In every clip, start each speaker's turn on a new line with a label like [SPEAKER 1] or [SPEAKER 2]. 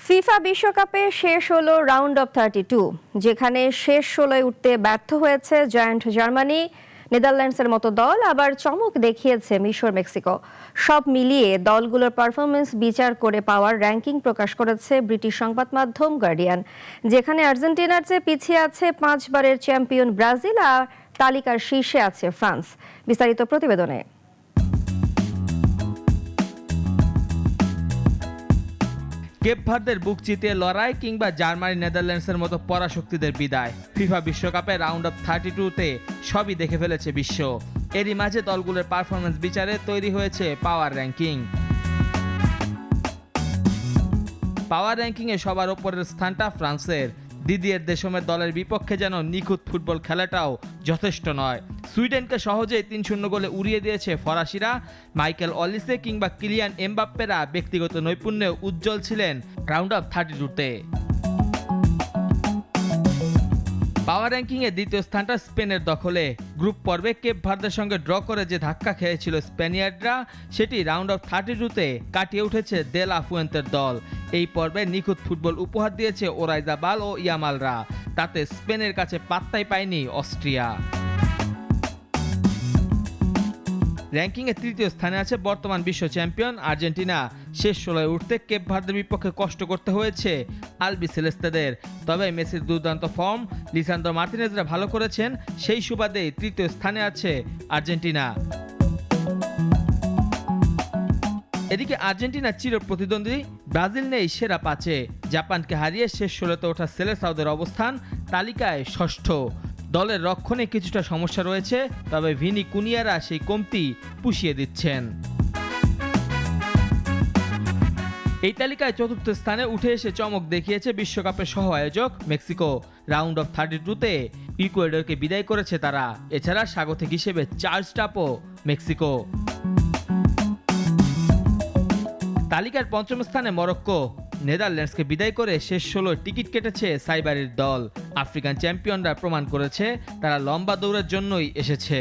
[SPEAKER 1] FIFA বিশ্বকাপে শেষ হলো রাউন্ড অফ 32, যেখানে শেষ 16-য় উঠতে ব্যর্থ হয়েছে জায়ান্ট জার্মানি, নেদারল্যান্ডসের মতো দল, আবার চমক দেখিয়েছে মিশর, মেক্সিকো। সব মিলিয়ে দলগুলোর পারফরমেন্স বিচার করে পাওয়ার র্যাঙ্কিং প্রকাশ করেছে ব্রিটিশ সংবাদ মাধ্যম গার্ডিয়ান, যেখানে আর্জেন্টিনার চেয়ে পিছিয়ে আছে 5 বারের চ্যাম্পিয়ন ব্রাজিল আর তালিকার শীর্ষে আছে ফ্রান্স। বিস্তারিত প্রতিবেদনে।
[SPEAKER 2] কেপ ভার্দের বুক চিতিয়ে লড়াই কিংবা জার্মানি নেদারল্যান্ডসের মতো পরাশক্তিদের বিদায়, ফিফা বিশ্বকাপে রাউন্ড অফ 32-তে সবই দেখে ফেলেছে বিশ্ব। এরই মাঝে দলগুলোর পারফরমেন্স বিচারে তৈরি হয়েছে পাওয়ার র্যাঙ্কিং। পাওয়ার র্যাঙ্কিংয়ে সবার ওপরের স্থানটা ফ্রান্সের। দিদিয়ের দেশমের দলের বিপক্ষে যেন নিখুঁত ফুটবল খেলাটাও যথেষ্ট নয়। সুইডেনকে সহজেই 3-0 গোলে উড়িয়ে দিয়েছে ফরাসিরা। মাইকেল অলিসে কিংবা কিলিয়ান এমবাপ্পেরা ব্যক্তিগত নৈপুণ্যে উজ্জ্বল ছিলেন রাউন্ড অফ 32-তে। পাওয়ার র্যাঙ্কিংয়ে দ্বিতীয় স্থানটা স্পেনের দখলে। গ্রুপ পর্বে কেপ ভার্দের সঙ্গে ড্র করে যে ধাক্কা খেয়েছিল স্পেনিয়ার্ডরা, সেটি রাউন্ড অফ 32-তে কাটিয়ে উঠেছে দে লা ফুয়েন্তের দল। এই পর্বে নিখুঁত ফুটবল উপহার দিয়েছে ওরাইজাবাল ও ইয়ামালরা। তাতে স্পেনের কাছে পাত্তাই পায়নি অস্ট্রিয়া। র্যাঙ্কিংয়ে তৃতীয় স্থানে আছে বর্তমান বিশ্ব চ্যাম্পিয়ন আর্জেন্টিনা। শেষ 16-য় উঠতে কেপ ভার্দের বিপক্ষে কষ্ট করতে হয়েছে আলবি সেলেস্তেদের। তবে মেসির দুর্দান্ত ফর্ম, লিসান্দ্রো মার্তিনেজরা ভালো করেছেন, সেই সুবাদেই তৃতীয় স্থানে আছে আর্জেন্টিনা। এদিকে আর্জেন্টিনার চির প্রতিদ্বন্দ্বী ব্রাজিল নেই সেরা 5-এ। জাপানকে হারিয়ে শেষ 16-তে ওঠা সেলেসাওদের অবস্থান তালিকায় ষষ্ঠ। দলের রক্ষণে কিছুটা সমস্যা রয়েছে, তবে ভিনি কুনিয়ারা সেই কমতি পুষিয়ে দিচ্ছেন। এই তালিকায় চতুর্থ স্থানে উঠে এসে চমক দেখিয়েছে বিশ্বকাপের সহ আয়োজক মেক্সিকো। রাউন্ড অফ 32-তে ইকুয়েডরকে বিদায় করেছে তারা। এছাড়া স্বাগতিক হিসেবে চার্জ টাপও মেক্সিকো। তালিকার পঞ্চম স্থানে মরক্কো। নেদারল্যান্ডসকে বিদায় করে শেষ 16 টিকিট কেটেছে সাইবারের দল। আফ্রিকান চ্যাম্পিয়নরা প্রমাণ করেছে তারা লম্বা দৌড়ের জন্যই এসেছে।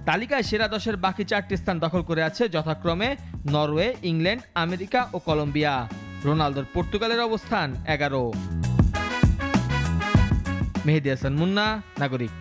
[SPEAKER 2] তালিকায় সেরা 10-এর বাকি 4টি স্থান দখল করে আছে যথাক্রমে নরওয়ে, ইংল্যান্ড, আমেরিকা ও কলম্বিয়া। রোনালদোর পর্তুগালের অবস্থান 11। মেহেদী হাসান মুন্না, নাগরিক।